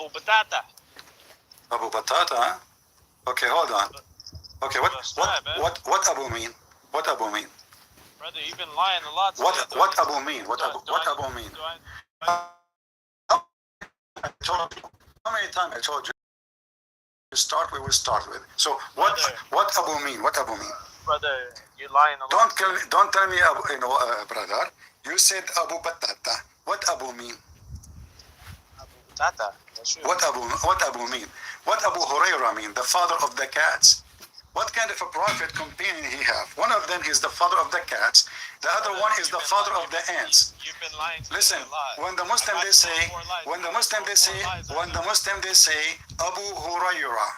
Abu Batata. Abu Batata, huh? Okay, hold on. Okay, what Abu mean? What Abu mean? Brother, you've been lying a lot today. What Abu mean? What Abu mean? I told you. How many times I told you? We will start with. So what Abu mean? What Abu mean? Brother, you're lying a lot. Don't tell me Abu, brother. You said Abu Batata. What Abu mean? Abu Batata. What Abu mean? What Abu Huraira mean? The father of the cats. What kind of a prophet companion he have? One of them is the father of the cats. The other one is the father of the ants. You've been lying. Listen, when the Muslim they say Abu Huraira.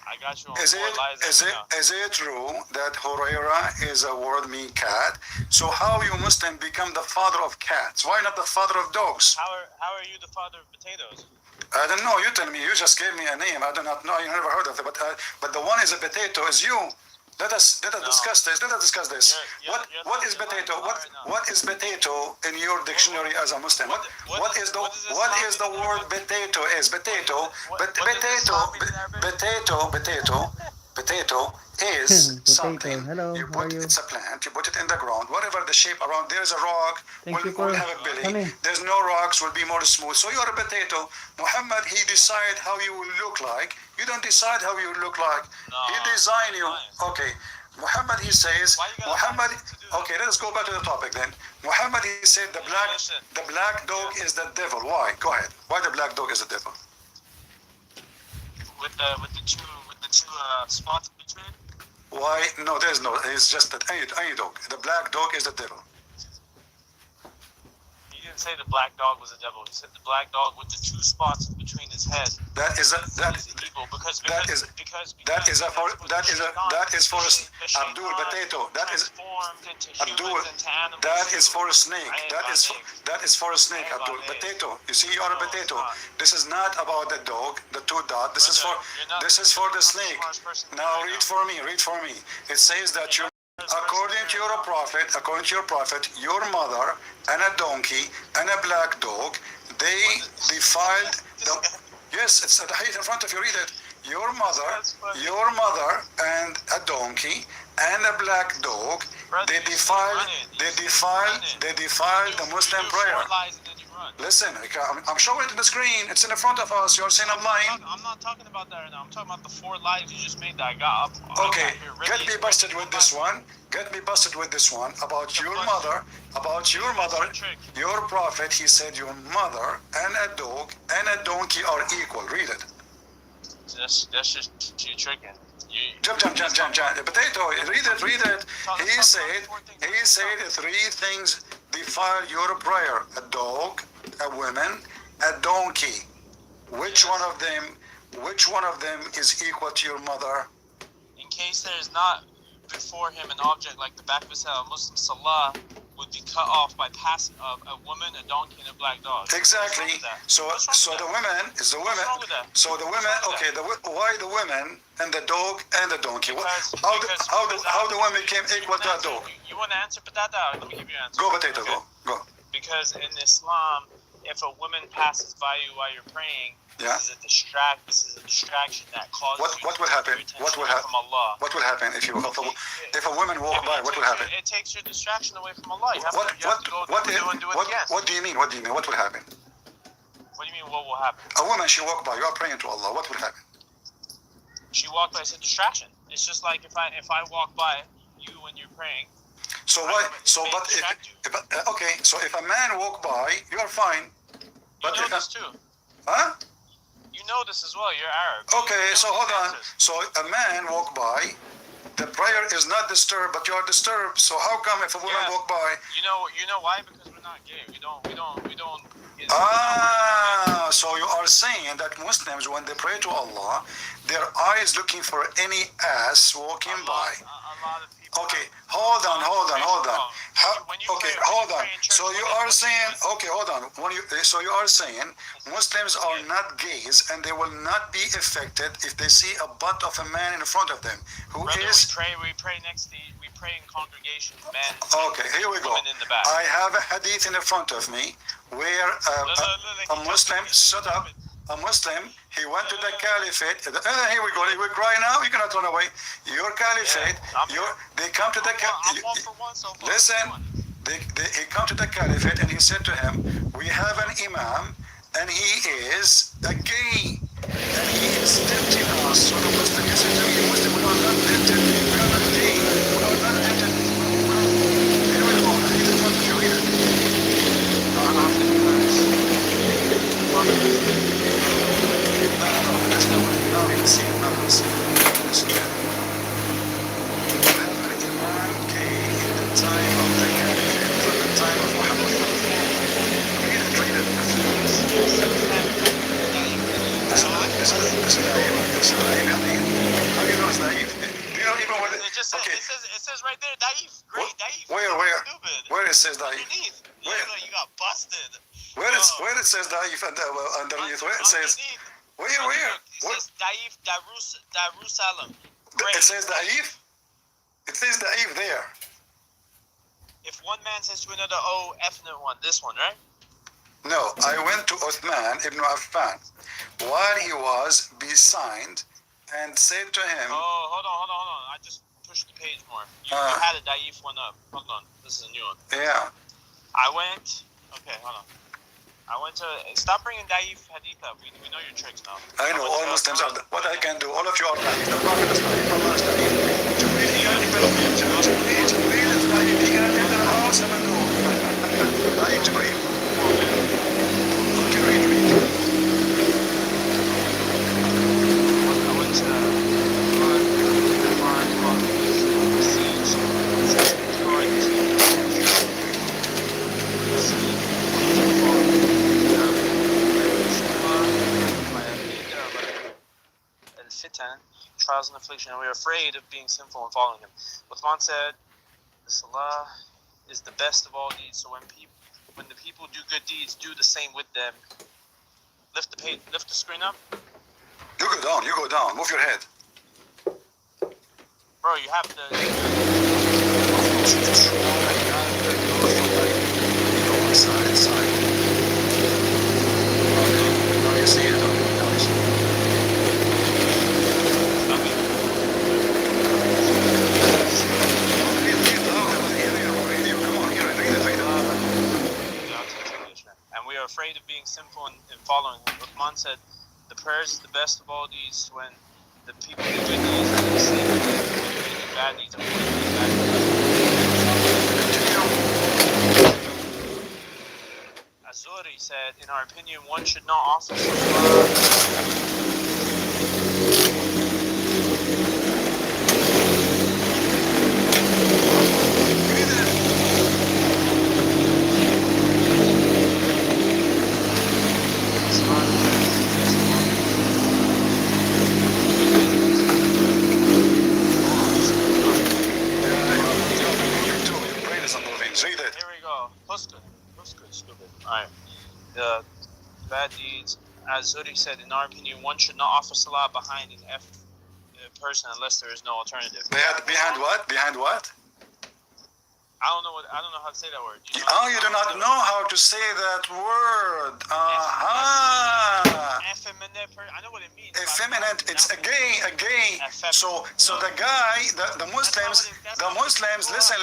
I got you on Is it true that Huraira is a word mean cat? So how you Muslim become the father of cats? Why not the father of dogs? How are you the father of potatoes? I don't know. You tell me. You just gave me a name. I do not know. You never heard of it. But the one is a potato. Is you? Let us discuss this. Let us discuss this. What is potato? What is potato in your dictionary as a Muslim? What is the word potato? Is potato? Potato is something. Hello, You put it's a plant. You put it in the ground. Whatever the shape around. There's a rock. Will have a belly. There's no rocks. Will be more smooth. So you're a potato. Muhammad, he decide how you will look like. You don't decide how you look like. He design you. Okay. Muhammad, he says. Muhammad. Okay, let us go back to the topic then. Muhammad, he said the black dog is the devil. Why? Go ahead. Why the black dog is the devil? With the two spots in between. Why? No, there's no. It's just that any dog. The black dog is the devil. He didn't say the black dog was the devil. He said the black dog with the two spots in between his head. That is evil because for Abdul potato. That is for a snake. That is for a snake. Abdul potato. You see, you are a potato. This is not about the dog, the two dots. This is for the snake. Now read for me. It says that you. According to your prophet, your mother and a donkey and a black dog, they defiled the. Yes, it's at the height in front of you. Read it. Your mother and a donkey and a black dog. They defiled the Muslim prayer. Listen, I'm showing it on the screen. It's in the front of us. You're saying I'm lying. I'm not talking about that right now. I'm talking about the 4 lies you just made that I got up. Okay, get me busted with this one. About your mother. Your prophet, he said your mother and a dog and a donkey are equal. Read it. That's just you tricking. Jump. The potato. Read it. He said 3 things defile your prayer: a dog, a woman, a donkey. Which one of them is equal to your mother? In case there is not before him an object like the back of his head, a Muslim salah would be cut off by passing of a woman, a donkey, and a black dog. Exactly. So the women is the women. So the women. Okay. Why the women and the dog and the donkey? How the women became equal to a dog? You want to answer Patata? Let me give you an answer. Go potato. Okay. Go. Because in Islam, if a woman passes by you while you're praying, this is a distraction that causes what will happen? What will happen? From Allah. What will happen if a woman walk by? What will happen? It takes your distraction away from Allah. You have to go what do it again. What do you mean? What will happen? What do you mean? What will happen? A woman, she walk by. You are praying to Allah. What will happen? She walked by. It's a distraction. It's just like if I walk by you when you're praying. So what? So okay. So if a man walk by, you are fine. But you know this too. Huh? You know this as well. You're Arab. Okay, so hold on. So a man walk by, the prayer is not disturbed, but you are disturbed. So how come if a woman walk by? You know why? Because we're not gay. We don't. So you are saying that Muslims, when they pray to Allah, their eyes looking for any ass walking by. A lot of people. Okay, hold on. Okay, hold on. So you are saying, okay, hold on. So you are saying Muslims are not gays and they will not be affected if they see a butt of a man in front of them. We pray next to you. We pray in congregation, men. Okay, here we go. In the back. I have a hadith in the front of me where a Muslim, shut up. a Muslim, he went to the caliphate. Here we go. You will cry now. You cannot run away. Your caliphate. They come to the listen. He come to the caliphate and he said to him, "We have an imam, and he is a gay, and he is tempting us." So the Muslim, he said to me, "Muslim, we are not tempted. We are not gay. We are not tempted." Here we go. I need to talk to you here. That's the one. Now you can see it. Now you can see it. Listen to it. We have an imam gay in the time of the caliphate, from the time of Muhammad. Read it, read it. This is naive. How do you know it's naive? Do you know even what it just says, okay. it says right there, Daif. Great, Daif. Where? Stupid. Where it says Daif? Underneath. Where? You got busted. Where it says Daif underneath? Where it says? Where? It says Daif Darussalam. It says Daif? It says Daif there. If one man says to another, "Oh, effing one," this one, right? No, I went to Uthman ibn Affan while he was besigned and said to him, "Oh, hold on. I just pushed the page more. You had a Daif one up. Hold on. This is a new one. Yeah. Okay, hold on. I went to, stop bringing Daif Hadith up. We know your tricks now. I know, all Muslims are, what I can do, all of you are Daif. The Prophet is Daif, Allah is Daif. Jibreel, he can't even read. Jibreel is Daif, he can't enter the house and go. Daif, Jibreel. Okay, read. I went to trials and affliction, and we are afraid of being sinful and following him. Uthman said, "The salah is the best of all deeds. So when the people do good deeds, do the same with them." Lift the screen up. You go down. Move your head. Bro, you have to. Inside. Now you see it. Now you see it. And we are afraid of being sinful and following him. Uthman said, "The prayers is the best of all deeds. When the people do good deeds, they say bad deeds and bad deeds." Azuri said, "In our opinion, one should not offer Alright. The bad deeds, as Zuri said, in our opinion, one should not offer salah behind an person unless there is no alternative. Behind what? Behind what? I don't know how to say that word. You do not know how to say that word. Effeminate. I know what it means. Effeminate. It's a gay. So the guy, the Muslims.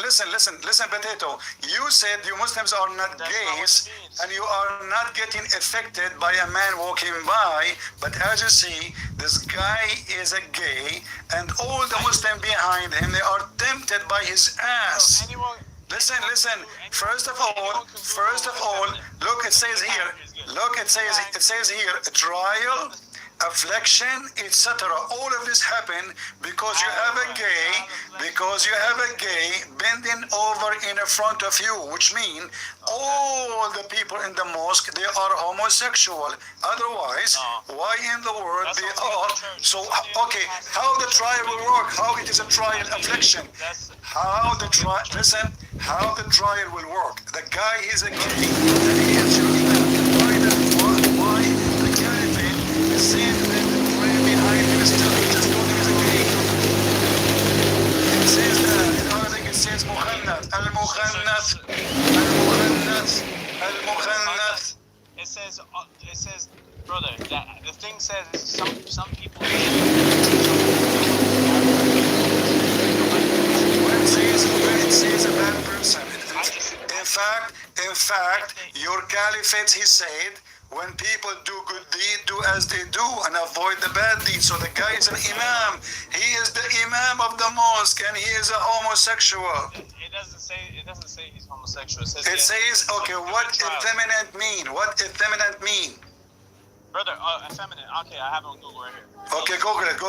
Listen, potato. You said you Muslims are not gays, and you are not getting affected by a man walking by. But as you see, this guy is a gay, and all the Muslims behind him, they are tempted by his ass. Listen. First of all, look, it says here. It says here, trial, affliction, etc. All of this happened because you have a gay bending over in front of you, which means all the people in the mosque, they are homosexual. Otherwise, why in the world they are? So, okay, how the trial will work? How it is a trial affliction? How the trial will work? The guy is a gay, and he is your imam. Why the caliphate is saying that the prayer behind him is still, he just told him he's a gay. It says that, in Arabic it says mukhannath. It says, brother, brother, the thing says some people. When it says a bad person, in fact, your caliphate, he said, when people do good deed, do as they do and avoid the bad deed. So the guy is an imam. He is the imam of the mosque, and he is a homosexual. It doesn't say he's homosexual. It says, okay, what effeminate mean? What effeminate mean? Brother, effeminate. Okay, I have it on Google right here. Okay, Google it.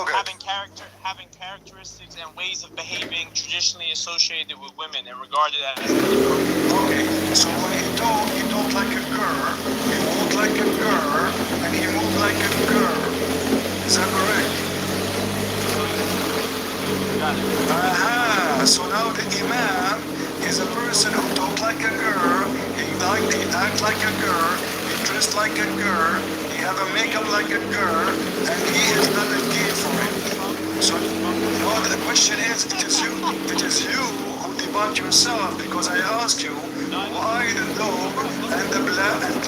Having characteristics and ways of behaving traditionally associated with women and regarded as. Okay, so when he talked like a girl, he walked like a girl, and he moved like a girl. Is that correct? Got it. Aha. So now the imam is a person who talked like a girl, he act like a girl, he dressed like a girl, he have a makeup like a girl, and he is not a gay for it. So well, the question is, it is you who debunk yourself, because I asked you why the dog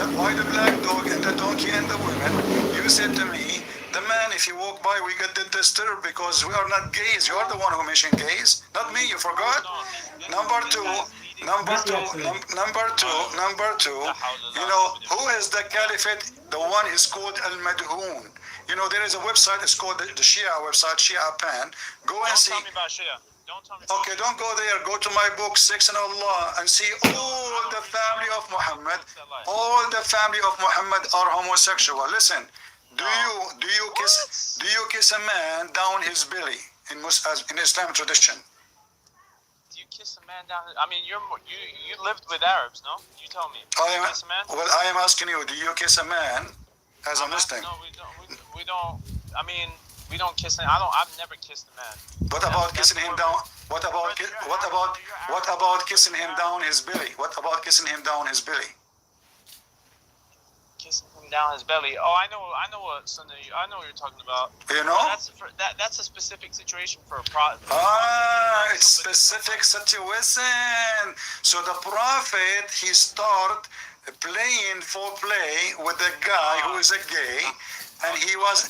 and why the black dog and the donkey and the women. You said to me, the man, if you walk by, we get disturbed because we are not gays. You are the one who mentioned gays, not me. You forgot. Number two. You know, who is the caliphate? The one is called Al-Madhoun. You know, there is a website, it's called the Shia website, Shia Pan. Go and see. Don't tell me about Shia. Don't tell me. Okay, don't go there. Go to my book, Sex and Allah, and see all the family of Muhammad. All the family of Muhammad are homosexual. Listen, do you kiss a man down his belly in Islamic tradition? Do you kiss a man down? I mean, you lived with Arabs, no? You tell me. Kiss a man? Well, I am asking you. Do you kiss a man as a Muslim? No, we don't. I mean, we don't kiss him. I've never kissed a man. What about kissing him down? What about kissing him down his belly? What about kissing him down his belly? Kissing him down his belly. Oh, I know what Sunday. I know what you're talking about. You know? That's a specific situation for a prophet. It's specific situation. So the prophet, he start playing foreplay with a guy who is a gay, and he was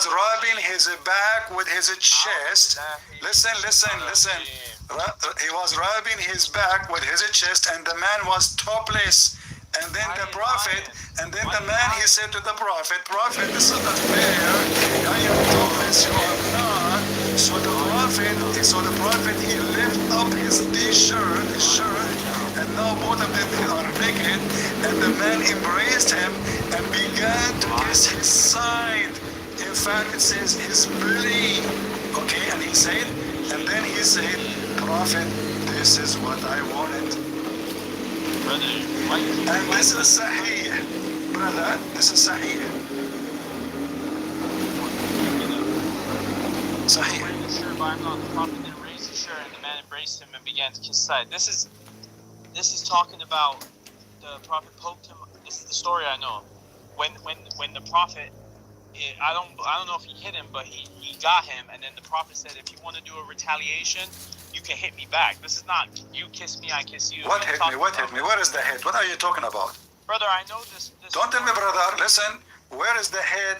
rubbing his back with his chest. Listen. He was rubbing his back with his chest, and the man was topless. And then the man, he said to the prophet, this is not fair. I am topless, you are not. So the prophet, he lifted up his shirt, and now both of them are naked, and the man embraced him and began to kiss his side. In fact, it says his belly. Okay, and then he said, Prophet, this is what I wanted. And this is Sahih. Brother, this is Sahih. Sahih. The prophet then raised his shirt, and the man embraced him and began to kiss his side. This is talking about the prophet poked him. This is the story I know. When the prophet, I don't know if he hit him, but he got him, and then the prophet said, if you want to do a retaliation, you can hit me back. This is not you kiss me, I kiss you. What hit me? Where is the hit? What are you talking about? Brother, I know this. Don't tell me, brother. Listen. Where is the head?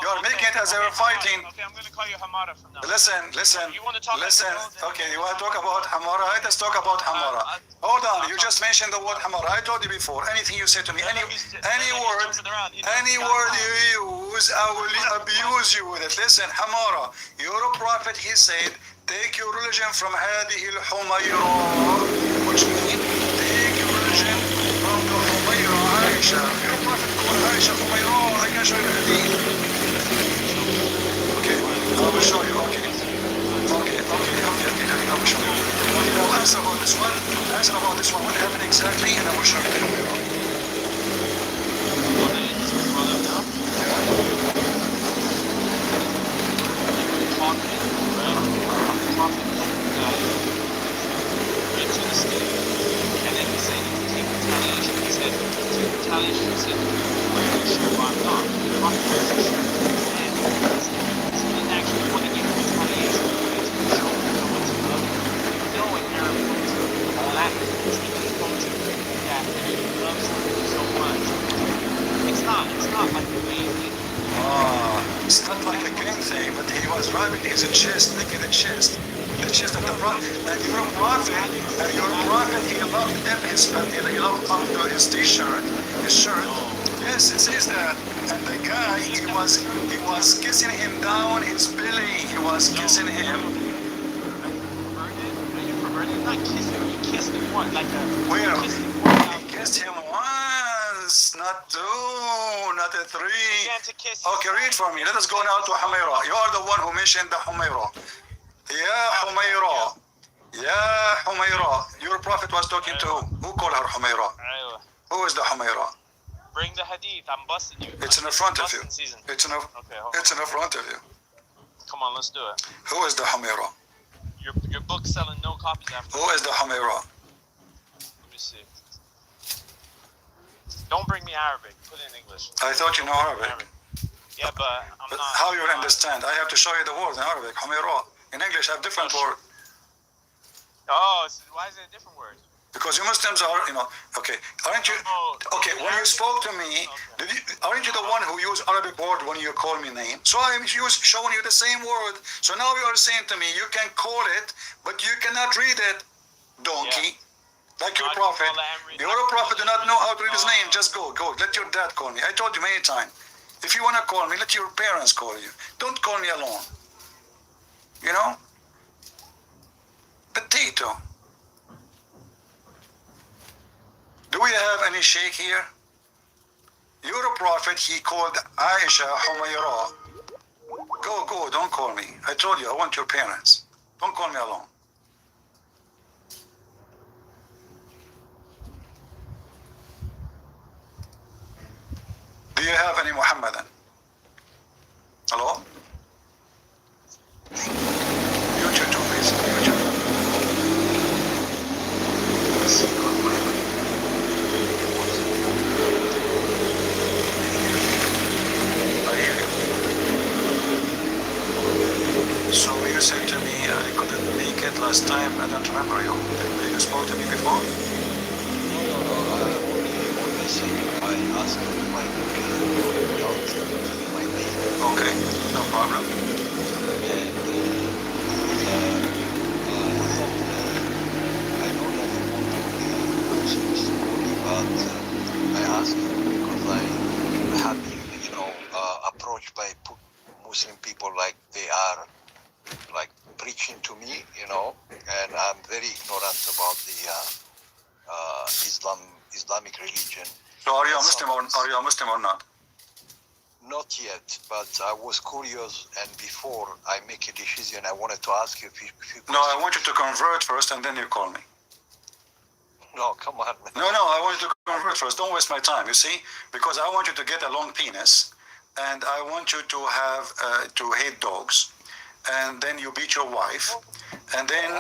You are making it as they were fighting. Okay, I'm going to call you Hamara from now. Listen. You want to talk Okay, you want to talk about Hamara? Let us talk about Hamara. Hold on. You just mentioned the word Hamara. I told you before. Anything you say to me, any word you use, I will abuse you with it. Listen, Hamara. Your prophet, he said, take your religion from هذه الحميرة, which means take your religion from the Humayra Aisha. Your prophet called Aisha Humayra. I can show you the hadith. Okay, I will show you. Okay, I will show you. Okay, now answer about this one. What happened exactly, and I will show you the Humayra. Into the state, and then he said, take retaliation. He said, take retaliation. He said, I'm not. The prophet thing, but he was rubbing his chest, licking the chest of the prophet. And your prophet, he loved him, he loved under his t-shirt, his shirt. Yes, it says that. And the guy, he was kissing him down his belly. He was kissing him. Are you perverted? Not kissing. You kissed him once, like a. Where? He Kissed him once, not two, not a three. Okay, read for me. Let us go now to Humayra. You are the one who mentioned the Humayra. Yeah, Humayra. Yeah, Humayra. Your prophet was talking to who? Who called her Humayra? Who is the Humayra? Bring the hadith. I'm busting you. It's in the front of you. Season. It's in the front of you. Come on, let's do it. Who is the Humayra? Your book's selling no copies after. Who is the Humayra? Let me see. Don't bring me Arabic. Put it in English. I thought you know Arabic. Yeah, but I'm not. How you understand? I have to show you the word in Arabic. Humayra. In English, I have different word. Oh, why is it a different word? Because you Muslims are, okay. Aren't you? Okay, when you spoke to me, aren't you the one who used Arabic word when you call me name? So I'm showing you the same word. So now you are saying to me, you can call it, but you cannot read it, donkey. Yeah. Like your prophet. Your prophet do not know how to read his name. Just go. Let your dad call me. I told you many times. If you want to call me, let your parents call you. Don't call me alone. You know? Potato. Do we have any sheikh here? You're a prophet. He called Aisha Humayra. Go. Don't call me. I told you, I want your parents. Don't call me alone. Do you have any Muhammadan? Hello? Mute your two, please. Mute your two. So you said to me, I couldn't make it last time. I don't remember you. You spoke to me before? No. Only saying I asked my name. Okay, no problem. And I know that you want Muslims to call you, but I asked you because I have been, approached by Muslim people like they are like preaching to me, and I'm very ignorant about the Islamic religion. So are you a Muslim or not? Not yet, but I was curious, and before I make a decision, I wanted to ask you if you could... No, I want you to convert first, and then you call me. No, come on. No, I want you to convert first. Don't waste my time, you see? Because I want you to get a long penis, and I want you to have to hate dogs, and then you beat your wife, and then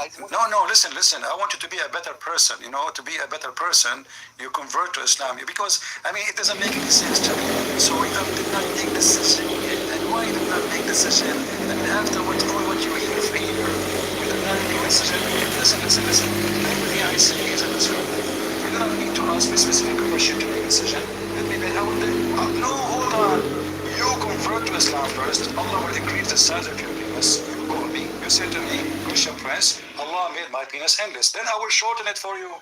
listen. I want you to be a better person. To be a better person, you convert to Islam. Because it doesn't make any sense to me. So we did not make decision yet, and why did not make decision? And afterwards, what you hear from here, we did not make decision. Listen. Everything I say is in Islam. You don't need to ask me specific question to make decision. And maybe how would they? No, hold on. You convert to Islam first. Allah will increase the size of your penis. You call me. You say to me, Christian Prince, Allah made my penis endless. Then I will shorten it for you.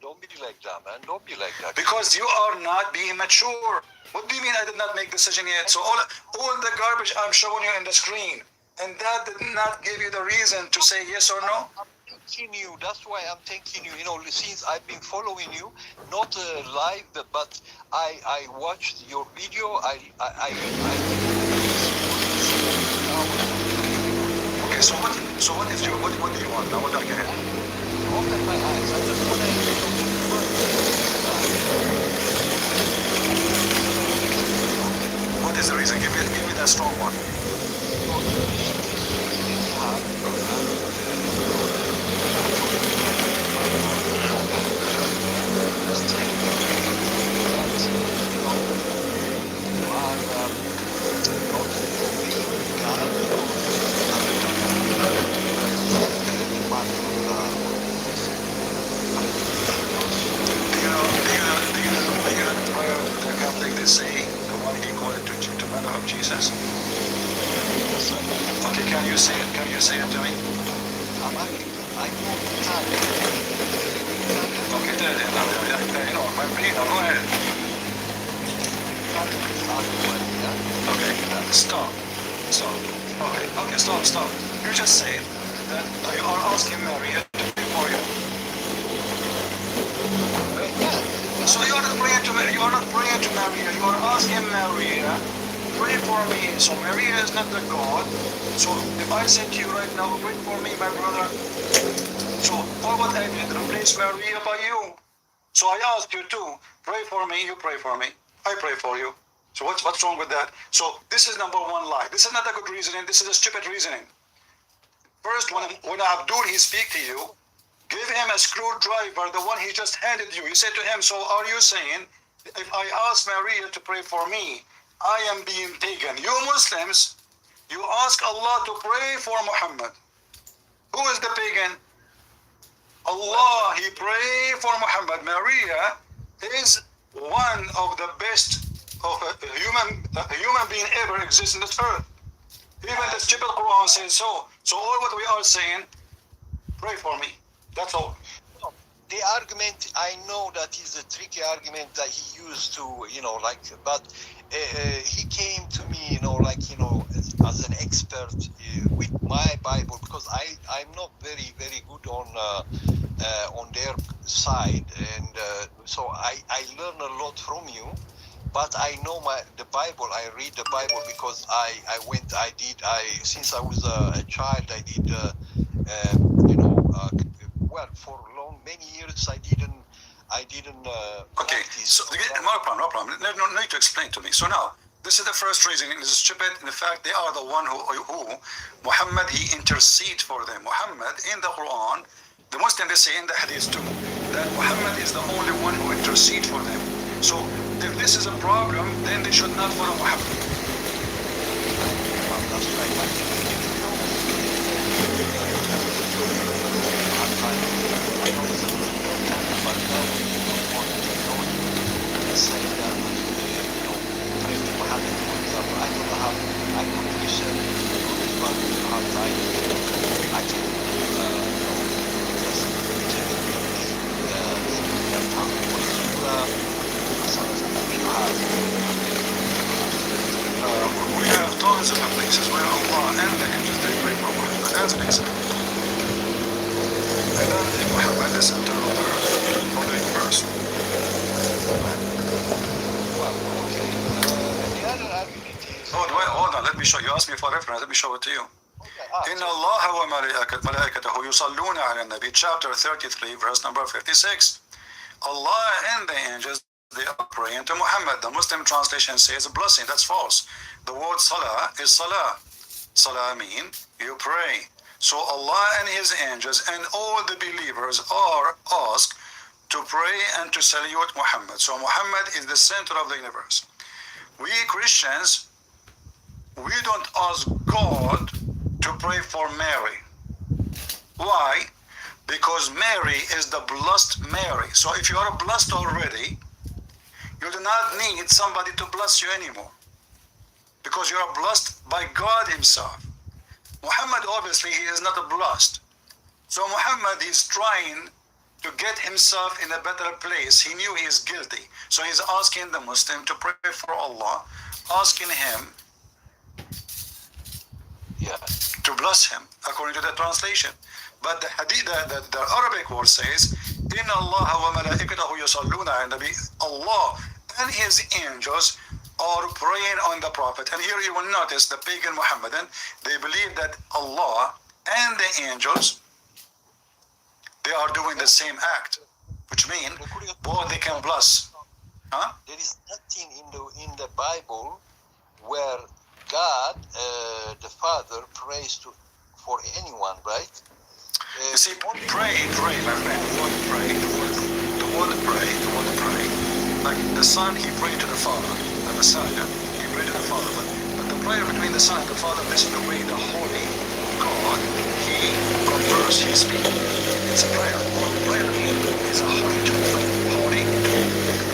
Don't be like that, man. Don't be like that. Because you are not being mature. What do you mean I did not make decision yet? So all the garbage I'm showing you in the screen, and that did not give you the reason to say yes or no? I'm thanking you. That's why I'm thanking you. Since I've been following you, not live, but I watched your video. Okay, so what do you want? Now what do I get? Open my eyes. I just want to What is the reason? Give me that strong one. Say the one he called to mother of Jesus. Okay, can you say it? Can you say it to me? I know Italian. Okay, no, my brain, go ahead. Okay, stop. Okay, stop. You just said that you are asking Maria to pray for you. So you are not praying to Maria, you are asking Maria, pray for me. So Maria is not the God. So if I say to you right now, pray for me, my brother, so for what I did, replace Maria by you. So I ask you to pray for me, you pray for me, I pray for you. So what's wrong with that? So this is number one lie. This is not a good reasoning, this is a stupid reasoning. First, when Abdul he speak to you, give him a screwdriver, the one he just handed you. You said to him, so are you saying, if I ask Maria to pray for me, I am being pagan? You Muslims, you ask Allah to pray for Muhammad. Who is the pagan? Allah, he pray for Muhammad. Maria is one of the best of a human being ever exists in this earth. Even the stupid Quran says so. So all what we are saying, pray for me. That's all. The argument, I know that is a tricky argument that he used to, but he came to me, as an expert with my Bible, because I'm not very, very good on their side, and so I learn a lot from you. But I know the Bible. I read the Bible because since I was a child, I did, for many years I didn't Okay, practice. so no problem. No need to explain to me. So now, this is the first reason. This is stupid. In fact, they are the one who Muhammad, he intercede for them. Muhammad, in the Quran, the Muslims, they say in the Hadith too, that Muhammad is the only one who intercede for them. So if this is a problem, then they should not follow Muhammad. That's right. We have tons of places where Allah and the angels they pray for Muhammad as an example. I don't think Muhammad is center of the earth for the universe. Hold on, let me show you. Ask me for reference, let me show it to you. إن الله وملائكته يصلون على النبي, chapter 33, verse number 56. Allah and the angels, they are praying to Muhammad. The Muslim translation says a blessing. That's false. The word salah is salah. Salah means you pray. So Allah and his angels and all the believers are asked to pray and to salute Muhammad. So Muhammad is the center of the universe. We Christians, we don't ask God to pray for Mary. Why? Because Mary is the blessed Mary. So if you are blessed already, you do not need somebody to bless you anymore, because you are blessed by God himself. Muhammad, obviously, he is not blessed. So Muhammad is trying to get himself in a better place. He knew he is guilty. So he's asking the Muslim to pray for Allah, asking him to bless him, according to the translation. But the hadith, the Arabic word says, "Inna Allah wa malaikatahu yusalluna ala nabi." Allah and his angels are praying on the Prophet. And here you will notice the pagan Muhammadan, they believe that Allah and the angels, they are doing the same act, which means both they can bless. Huh? There is nothing in the Bible where God, the Father, prays for anyone, right? You see, pray, my friend. The word pray. Like the Son, he prayed to the Father. The Messiah, he prayed to the Father. But the prayer between the Son and the Father, this is the way the Holy God, he converses, he speaks. It's a prayer. Prayer is a holy tool. Holy.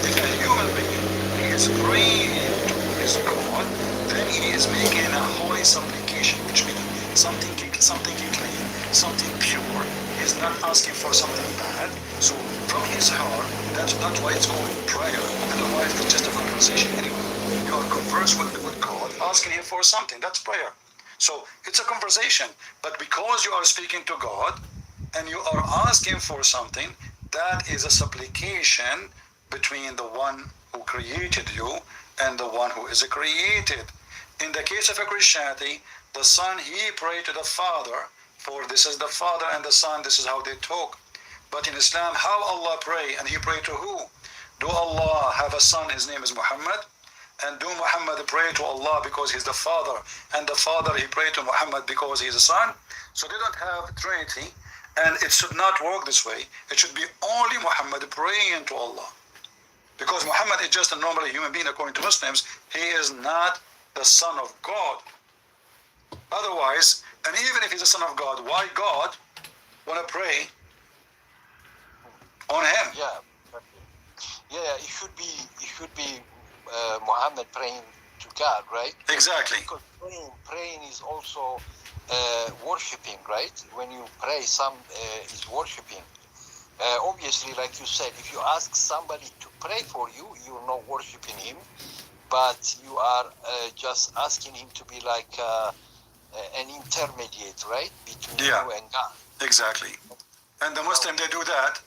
If a human being is praying to his God, God, then he is making a holy supplication, which means something clean, something pure. He's not asking for something bad. So from his heart, that's why it's called prayer. Otherwise, it's just a conversation anyway. You are conversing with God, asking him for something. That's prayer. So it's a conversation. But because you are speaking to God and you are asking for something, that is a supplication between the one who created you and the one who is created. In the case of a Christianity, the Son, he prayed to the Father, for this is the Father and the Son, this is how they talk. But in Islam, how Allah pray? And he prayed to who? Do Allah have a son, his name is Muhammad? And do Muhammad pray to Allah because he's the Father? And the Father, he prayed to Muhammad because he's the Son? So they don't have Trinity, and it should not work this way. It should be only Muhammad praying to Allah. Because Muhammad is just a normal human being according to Muslims. He is not the Son of God. Otherwise, and even if he's the Son of God, why God want to pray on him? Yeah, it should be Muhammad praying to God, right? Exactly. Because praying is also worshiping, right? When you pray, is worshiping. Obviously, like you said, if you ask somebody to pray for you, you're not worshiping him, but you are just asking him to be like an intermediate, right, between you and God. Exactly. And the Muslim, they do that,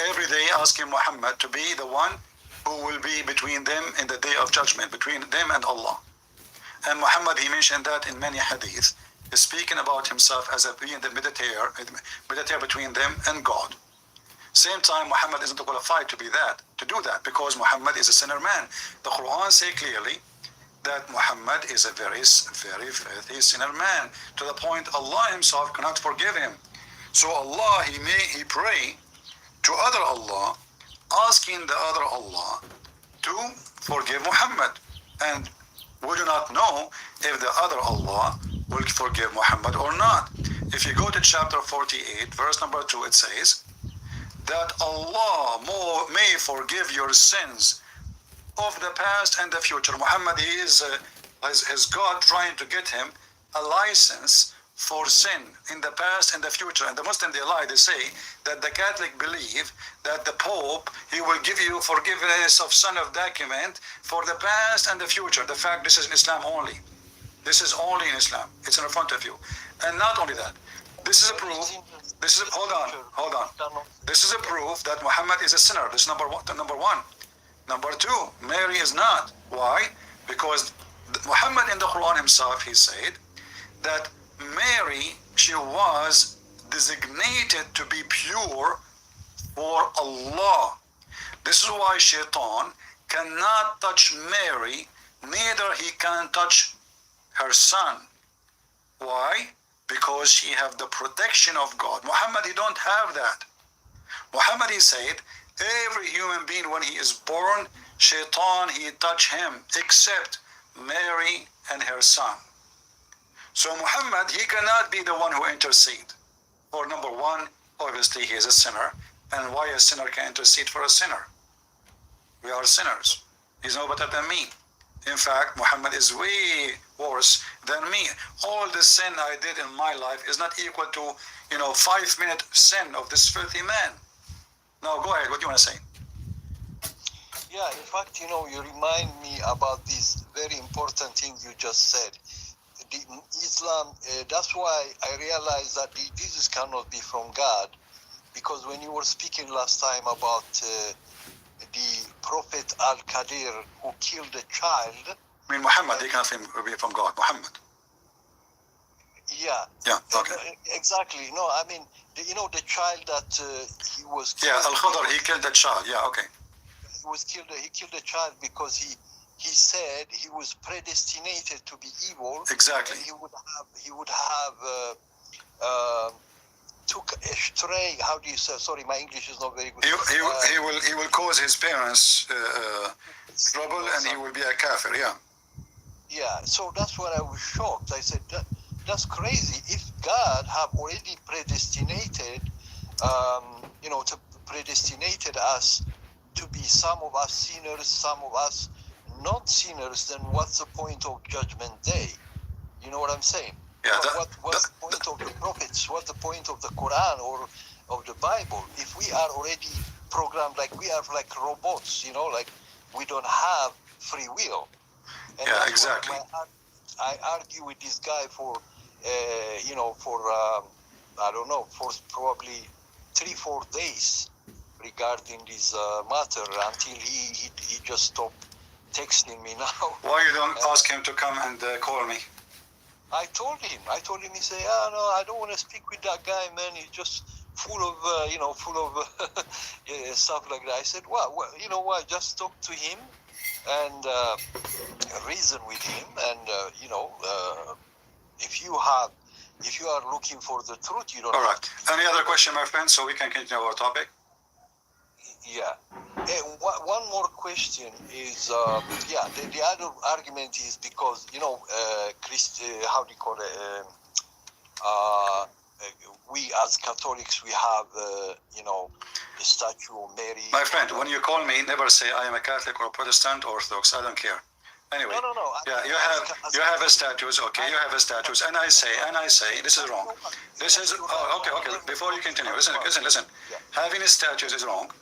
every day, asking Muhammad to be the one who will be between them in the day of judgment, between them and Allah. And Muhammad, he mentioned that in many hadiths, speaking about himself as being the mediator between them and God. Same time, Muhammad isn't qualified to do that, because Muhammad is a sinner man. The Quran says clearly that Muhammad is a very, very filthy sinner man, to the point Allah himself cannot forgive him. So Allah, he pray to other Allah, asking the other Allah to forgive Muhammad. And we do not know if the other Allah will forgive Muhammad or not. If you go to chapter 48, verse number 2, it says that Allah may forgive your sins of the past and the future. Muhammad, he is God trying to get him a license for sin in the past and the future. And the Muslim, they lie. They say that the Catholic believe that the Pope, he will give you forgiveness of sin of document for the past and the future. The fact, this is in Islam only. This is only in Islam. It's in front of you. And not only that, this is a proof. Hold on. This is a proof that Muhammad is a sinner. This is number one. Number two, Mary is not. Why? Because Muhammad in the Quran himself, he said that Mary, she was designated to be pure for Allah. This is why Shaitan cannot touch Mary, neither he can touch her son. Why? Because she have the protection of God. Muhammad, he don't have that. Muhammad, he said, every human being when he is born, Shaitan, he touch him, except Mary and her son. So Muhammad, he cannot be the one who intercede. For number one, obviously he is a sinner. And why a sinner can intercede for a sinner? We are sinners. He's no better than me. In fact, Muhammad is way worse than me. All the sin I did in my life is not equal to, 5-minute sin of this filthy man. Now go ahead, what do you want to say? Yeah, in fact, you remind me about this very important thing you just said. Islam, that's why I realized that Jesus cannot be from God, because when you were speaking last time about the Prophet Al-Qadir who killed a child. I mean, Muhammad, he cannot be from God. Muhammad. Yeah. Yeah, okay. Exactly. No, I mean, the child that he was killed. Yeah, Al-Khadr, he killed the child. Yeah, okay. He killed a child because he said he was predestinated to be evil. Exactly. And he would have took a stray. How do you say? Sorry, my English is not very good. He will cause his parents trouble, and he will be a kafir. Yeah. Yeah. So that's what I was shocked. I said that's crazy. If God have already predestinated, to predestinated us to be some of us sinners, some of us non-sinners, then what's the point of Judgment Day? You know what I'm saying? Yeah, what's the point of the prophets? What's the point of the Quran or of the Bible? If we are already programmed, like we are like robots, you know, like we don't have free will. And yeah, that's exactly. why I argue with this guy for, you know, for, I don't know, for probably 3-4 days regarding this matter until he just stopped texting me now. Why you don't ask him to come and call me? I told him, he said, no, I don't want to speak with that guy, man. He's just full of, you know, stuff like that. I said, well, you know what, just talk to him and reason with him. And, you know, if you are looking for the truth, you don't. All right. Any other question, my friend, so we can continue our topic? Yeah. One more question is, yeah, the other argument is because, you know, how do you call it? We as Catholics, we have, you know, the statue of Mary. My friend, when you call me, never say I am a Catholic or Protestant or Orthodox. I don't care. Anyway, No. yeah, you have a status, okay? You have a status, and I say, this is wrong. This is okay. Before you continue, listen. Yeah. Having a status is wrong.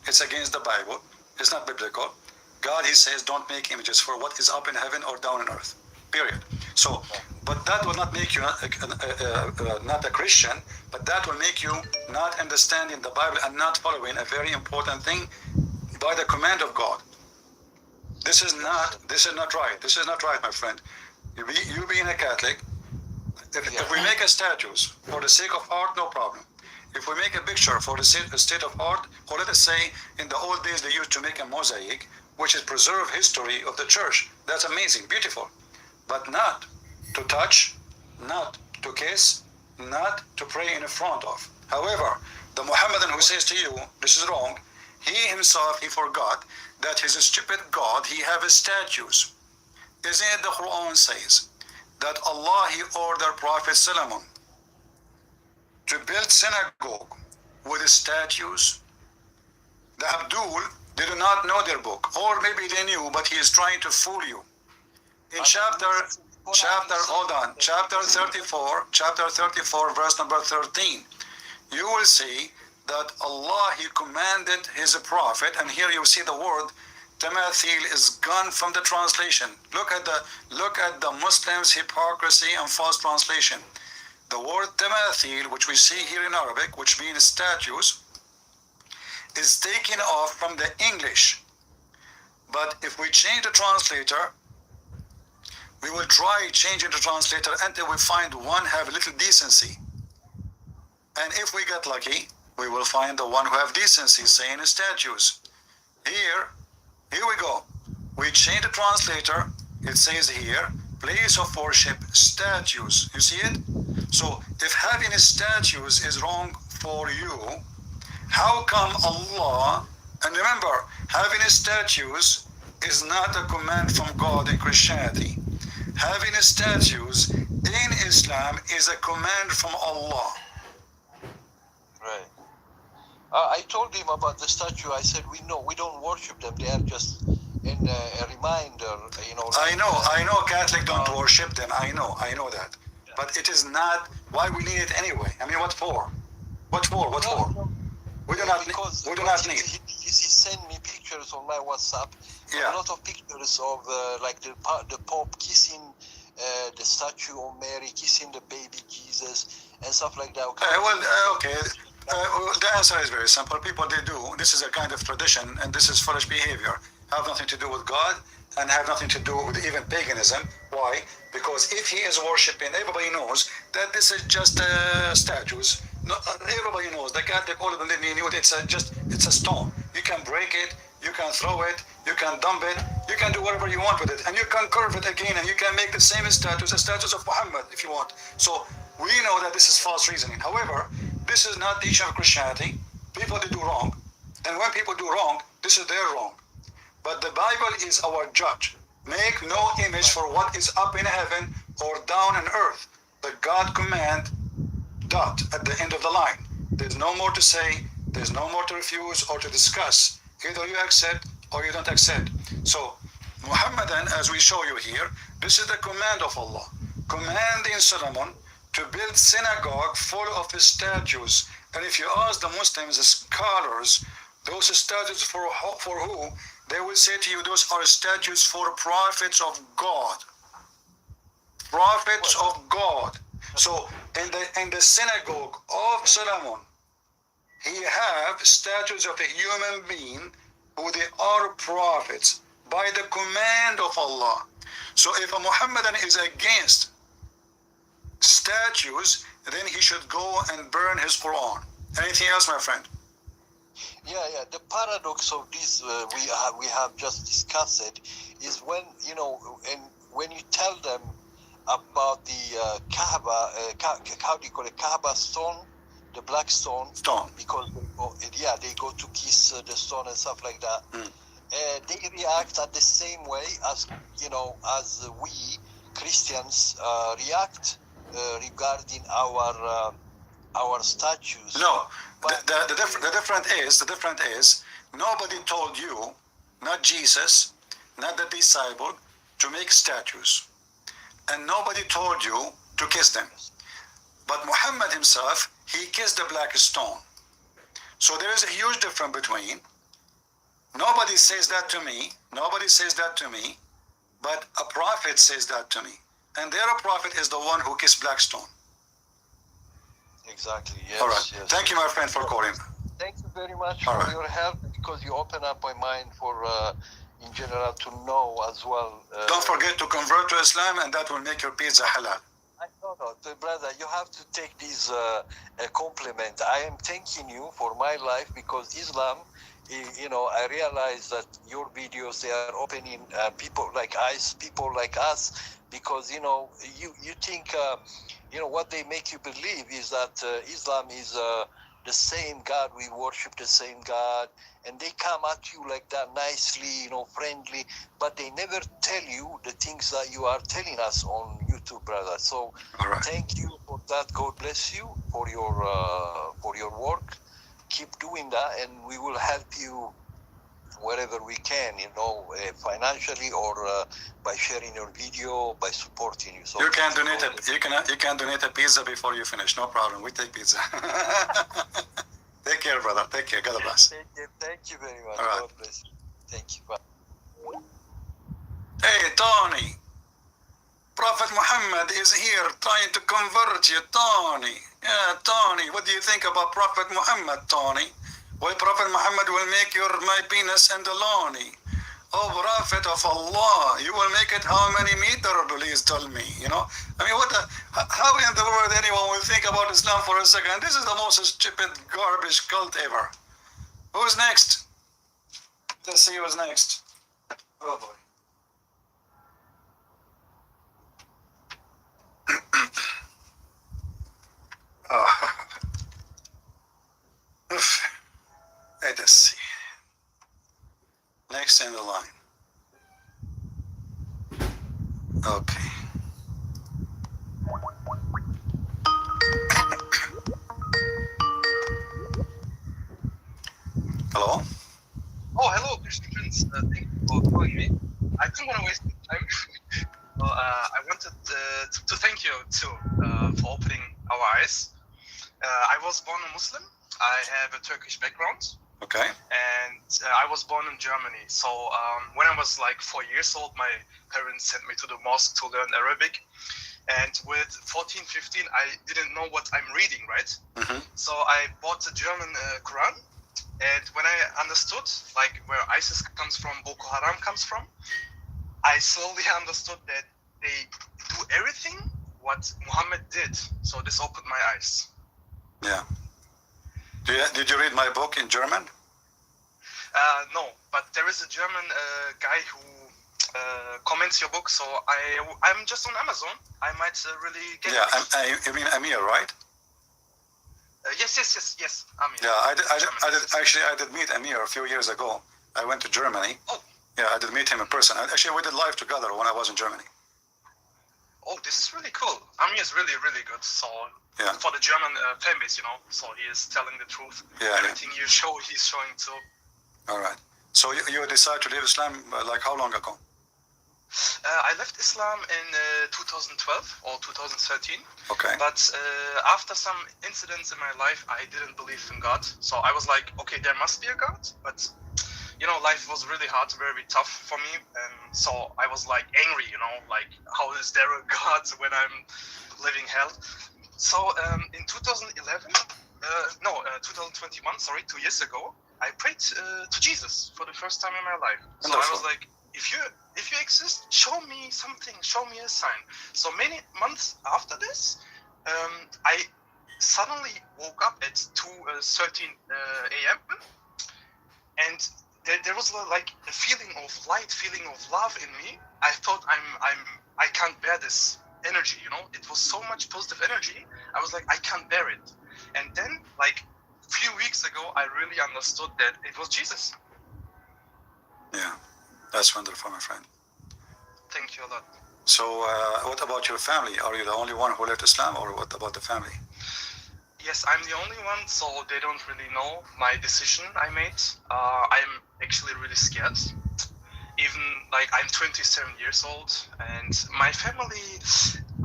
It's against the Bible. It's not biblical. God, He says, don't make images for what is up in heaven or down on earth. Period. So, but that will not make you not a Christian. But that will make you not understanding the Bible and not following a very important thing by the command of God. This is not right. This is not right, my friend. You being a Catholic, if we make a statues for the sake of art, no problem. If we make a picture for the state of art, or let us say in the old days they used to make a mosaic, which is preserve history of the church. That's amazing, beautiful. But not to touch, not to kiss, not to pray in front of. However, the Muhammadan who says to you, this is wrong, he himself, he forgot that his stupid God, he have statues. Isn't it the Quran says that Allah, he ordered Prophet Solomon to build synagogue with statues? The Abdul, they do not know their book, or maybe they knew, but he is trying to fool you. In chapter 34, verse number 13, you will see that Allah, he commanded his prophet, and here you see the word tamathil is gone from the translation. Look at the Muslims' hypocrisy and false translation. The word tamathil, which we see here in Arabic, which means statues, is taken off from the English. But if we change the translator, we will try changing the translator until we find one have a little decency. And if we get lucky, we will find the one who have decency, saying statues. Here we go. We change the translator. It says here, place of worship, statues. You see it? So if having statues is wrong for you, how come Allah, and remember, having statues is not a command from God in Christianity. Having statues in Islam is a command from Allah. Right. I told him about the statue. I said, we don't worship them. They are just a reminder, you know. I know Catholic don't worship them. I know that. Yeah. But it is not why we need it anyway. I mean, what for? What for? No. We do not need. He sent me pictures on my WhatsApp. Yeah. A lot of pictures of like the Pope kissing the statue of Mary, kissing the baby Jesus, and stuff like that. Okay. The answer is very simple. People, they do. This is a kind of tradition, and this is foolish behavior. Have nothing to do with God, and have nothing to do with even paganism. Why? Because if he is worshiping, everybody knows that this is just statues. No, everybody knows. The Catholic, all of them, they knew it's a stone. You can break it, you can throw it, you can dump it, you can do whatever you want with it, and you can curve it again, and you can make the same statues, the statues of Muhammad, if you want. So we know that this is false reasoning. However, this is not the issue of Christianity. People, they do wrong, and when people do wrong, this is their wrong. But the Bible is our judge. Make no image for what is up in heaven or down on earth. The God command, dot, at the end of the line. There's no more to say, there's no more to refuse or to discuss. Either you accept or you don't accept. So Muhammadan, as we show you here, this is the command of Allah, commanding Solomon to build synagogue full of statues. And if you ask the Muslims, the scholars, those statues for who? They will say to you, those are statues for prophets of God. Prophets of God. So in the synagogue of Solomon, he have statues of a human being who they are prophets by the command of Allah. So if a Muhammadan is against statues, then he should go and burn his Quran. Anything else, my friend? Yeah. The paradox of this we have just discussed it is when and when you tell them about the Kaaba, how do you call it, Kaaba stone, the black stone, because they go to kiss the stone and stuff like that. They react at the same way as as we Christians react regarding our statues. No, the different is nobody told you, not Jesus, not the disciple, to make statues, and nobody told you to kiss them. But Muhammad himself, he kissed the black stone. So there is a huge difference between. Nobody says that to me. Nobody says that to me, but a prophet says that to me, and their prophet is the one who kissed black stone. Exactly. Yes. All right. Yes. Thank you, my friend, for calling. Thank you very much for your help, because you open up my mind for, in general, to know as well. Don't forget to convert to Islam, and that will make your pizza halal. No, brother, you have to take this a compliment. I am thanking you for my life, because Islam, I realize that your videos, they are opening people like us, because you think what they make you believe is that Islam is the same God, we worship the same God, and they come at you like that nicely, friendly, but they never tell you the things that you are telling us on YouTube, brother. So thank you for that. God bless you for your work. Keep doing that, and we will help you wherever we can, financially, or by sharing your video, by supporting you. So you can donate a pizza before you finish. No problem. We take pizza. Take care, brother. Take care. God bless. Thank you very much. Right. God bless you. Thank you. Bye. Hey, Tony. Prophet Muhammad is here trying to convert you, Tony. Yeah, Tony. What do you think about Prophet Muhammad, Tony? Well, Prophet Muhammad will make my penis and the lawny. Oh, Prophet of Allah, you will make it how many meter, please tell me, I mean, how in the world anyone will think about Islam for a second? This is the most stupid garbage cult ever. Who's next? Let's see who's next. Oh boy. Let us see. Next in the line. Okay. Hello? Oh, hello, Christian Prince. Thank you for calling me. I didn't want to waste time. I wanted to thank you too for opening our eyes. I was born a Muslim. I have a Turkish background. Okay. And I was born in Germany. So when I was like 4 years old, my parents sent me to the mosque to learn Arabic. And with 14, 15, I didn't know what I'm reading, right? Mm-hmm. So I bought the German Quran. And when I understood like where ISIS comes from, Boko Haram comes from, I slowly understood that they do everything what Muhammad did. So this opened my eyes. Yeah. Did you read my book in German? No, but there is a German guy who comments your book, so I'm just on Amazon. I might really get it. Yeah, you mean Amir, right? Yes, Amir. Yeah, I did meet Amir a few years ago. I went to Germany. Oh. Yeah, I did meet him in person. Actually, we did live together when I was in Germany. Oh, this is really cool. Amir is really, really good. So yeah. For the German fan base, so he is telling the truth. Yeah. Everything you show, he's showing too. All right. So you decided to leave Islam like how long ago? I left Islam in 2012 or 2013. Okay. But after some incidents in my life, I didn't believe in God. So I was like, okay, there must be a God. But, you know, life was really hard, very tough for me. And so I was like angry, you know, like, how is there a God when I'm living hell? So in 2011, 2021, sorry, 2 years ago, I prayed to Jesus for the first time in my life. So I was like, if you exist, show me something, show me a sign. So many months after this, I suddenly woke up at 2:13 a.m. and there was like a feeling of light, feeling of love in me. I thought I can't bear this energy, you know. It was so much positive energy. I was like, I can't bear it. And then, like a few weeks ago, I really understood that it was Jesus. Yeah, that's wonderful, my friend. Thank you a lot. So what about your family? Are you the only one who left Islam, or what about the family? Yes, I'm the only one, so they don't really know my decision I made. I'm actually really scared. Even like I'm 27 years old, and my family,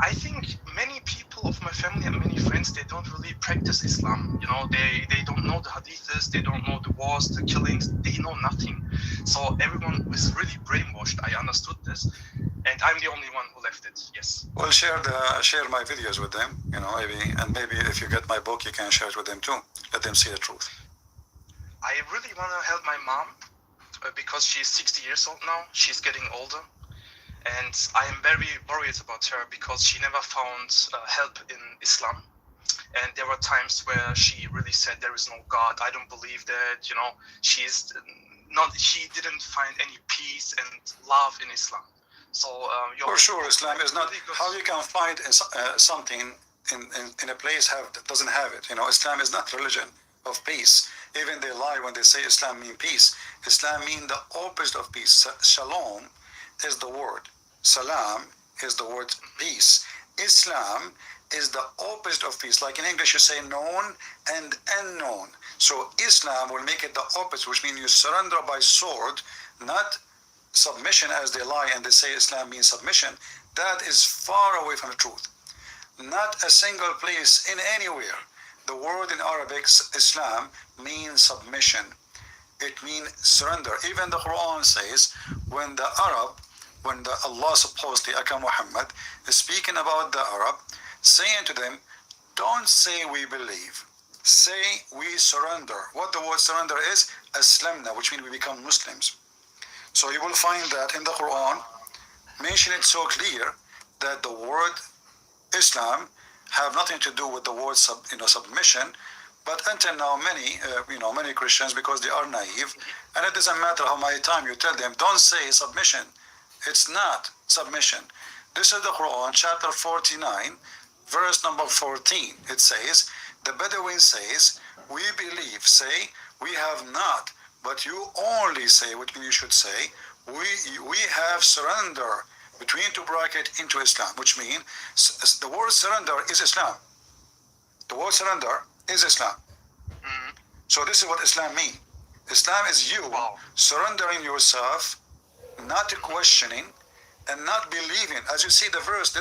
I think many people of my family and many friends, they don't really practice Islam. You know, they don't know the hadiths, they don't know the wars, the killings, they know nothing. So everyone was really brainwashed. I understood this, and I'm the only one who left it. Yes. Well, share my videos with them, you know, maybe if you get my book, you can share it with them too. Let them see the truth. I really want to help my mom because she's 60 years old now. She's getting older, and I am very worried about her because she never found help in Islam. And there were times where she really said there is no God. I don't believe that. You know, she didn't find any peace and love in Islam. So for sure, Islam is not how you can find something in a place doesn't have it. You know, Islam is not religion of peace. Even they lie when they say Islam means peace. Islam means the opposite of peace. Shalom is the word. Salam is the word peace. Islam is the opposite of peace. Like in English, you say known and unknown. So Islam will make it the opposite, which means you surrender by sword, not submission as they lie and they say Islam means submission. That is far away from the truth. Not a single place in anywhere. The word in Arabic, Islam, means submission. It means surrender. Even the Quran says when Allah supposedly, Aka Muhammad, is speaking about the Arab, saying to them, don't say we believe. Say we surrender. What the word surrender is? Aslamna, which means we become Muslims. So you will find that in the Quran, mention it so clear that the word Islam have nothing to do with the word submission. But until now, many Christians, because they are naive, and it doesn't matter how many times you tell them, don't say submission. It's not submission. This is the Quran, chapter 49, verse number 14. It says, the Bedouin says, we believe, say, we have not, but you only say what you should say, we have surrender, between two brackets, into Islam, which means the word surrender is Islam. The word surrender is Islam. So this is what Islam means. Islam is you surrendering yourself, not questioning, and not believing. As you see the verse,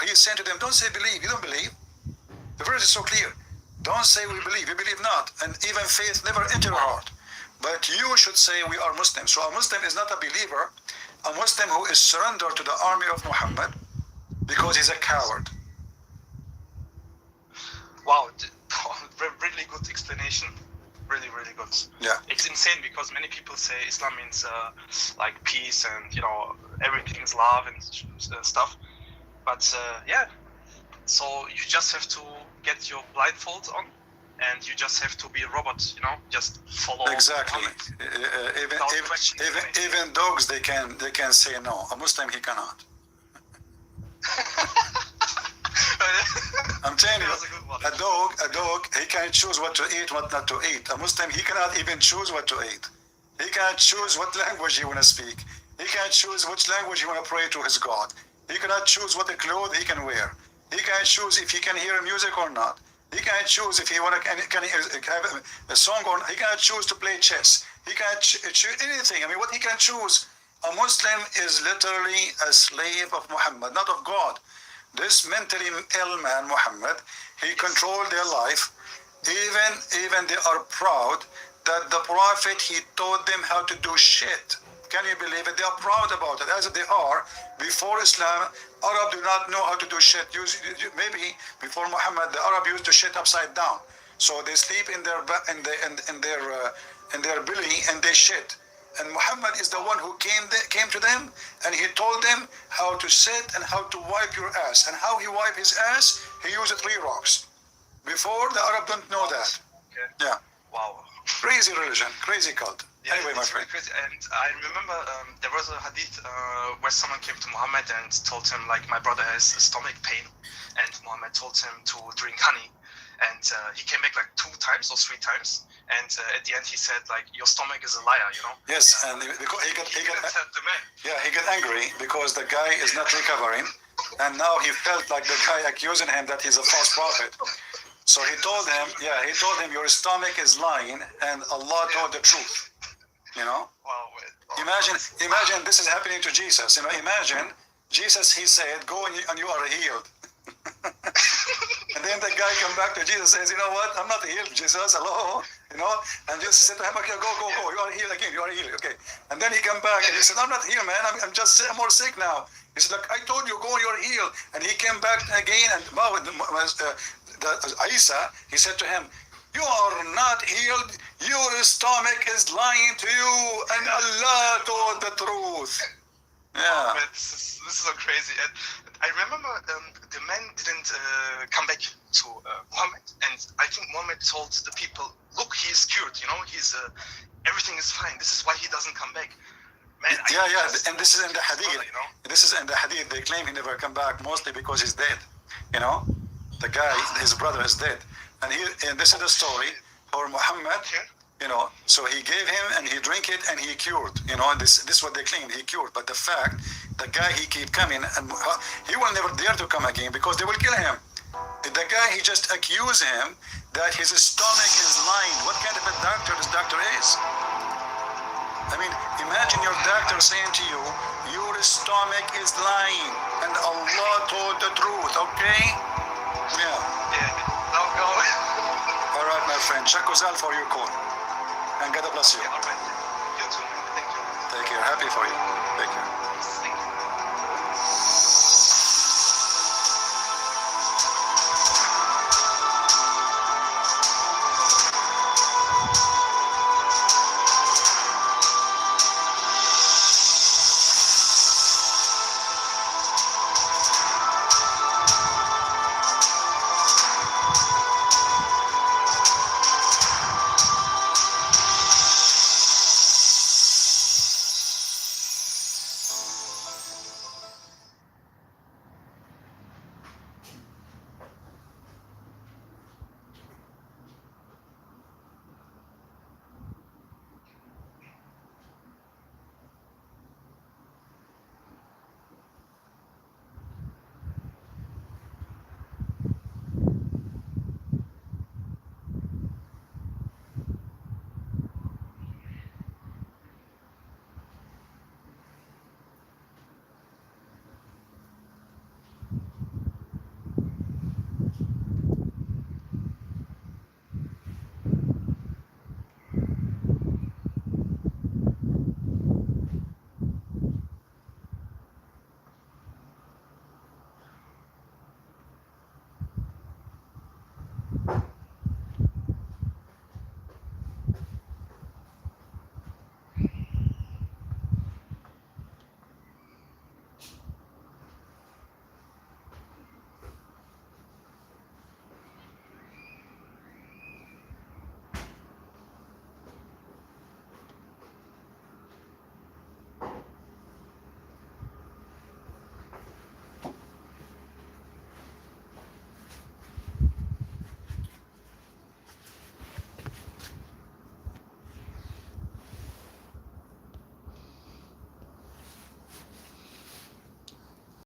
he is saying to them, don't say believe, you don't believe. The verse is so clear. Don't say we believe, you believe not. And even faith never enter your heart. But you should say we are Muslims. So a Muslim is not a believer. A Muslim who is surrendered to the army of Muhammad because he's a coward. Wow, really good explanation. Really, really good. Yeah. It's insane because many people say Islam means like peace and, you know, everything is love and stuff. But yeah, so you just have to get your blindfold on and you just have to be a robot, you know, just follow. Exactly. Even dogs, they can say no. A Muslim, he cannot. I'm telling you, a dog, he can choose what to eat, what not to eat. A Muslim, he cannot even choose what to eat. He can't choose what language he want to speak. He can't choose which language he want to pray to his God. He cannot choose what the clothes he can wear. He can't choose if he can hear music or not. He can't choose if he can have a song or not. He cannot choose to play chess. He can choose anything. I mean, what he can choose. A Muslim is literally a slave of Muhammad, not of God. This mentally ill man, Muhammad, he controlled their life. Even they are proud that the Prophet, he taught them how to do shit. Can you believe it? They are proud about it, as they are. Before Islam, Arab do not know how to do shit. Maybe before Muhammad, the Arab used to shit upside down. So they sleep in their belly and they shit. And Muhammad is the one who came to them, and he told them how to sit and how to wipe your ass. And how he wiped his ass, he used 3 rocks. Before, the Arab don't know that. Okay. Yeah. Wow. Crazy religion, crazy cult. Yeah, anyway, my it's friend. really crazy. And I remember there was a hadith where someone came to Muhammad and told him, like, my brother has a stomach pain. And Muhammad told him to drink honey. And he came back like 2 times or 3 times. And at the end he said, like, your stomach is a liar, you know? Yes, and because he got the man. yeah, he got angry because the guy is not recovering, and now he felt like the guy accusing him that he's a false prophet. So he told him, your stomach is lying, and Allah told the truth. You know? Wow. Imagine this is happening to Jesus. You know, imagine Jesus, he said, go and you are healed. And then the guy come back to Jesus and says, you know what? I'm not healed, Jesus. Hello. You know? And Jesus said to him, okay, go. You are healed again. You are healed. Okay. And then he come back and he said, I'm not healed, man. I'm more sick now. He said, look, I told you, go, you are healed. And he came back again, and Isa, he said to him, you are not healed. Your stomach is lying to you, and Allah told the truth. Yeah. But this is so crazy. And I remember the man didn't come back to Muhammad, and I think Muhammad told the people, look, he is cured, you know, he's everything is fine. This is why he doesn't come back. Man, and this is in the hadith. You know? This is in the hadith. They claim he never come back, mostly because he's dead. You know, the guy, his brother is dead, and this is the story for Muhammad. You know, so he gave him and he drank it and he cured. You know, this is what they claim, he cured. But the fact, the guy, he keep coming, and he will never dare to come again because they will kill him. The guy, he just accused him that his stomach is lying. What kind of a doctor this doctor is? I mean, imagine your doctor saying to you, your stomach is lying, and Allah told the truth, okay? Yeah. All right, my friend. Shakuzal for your call. And God bless you. All right. You too, man. Thank you. Take care. Happy for you. Take care.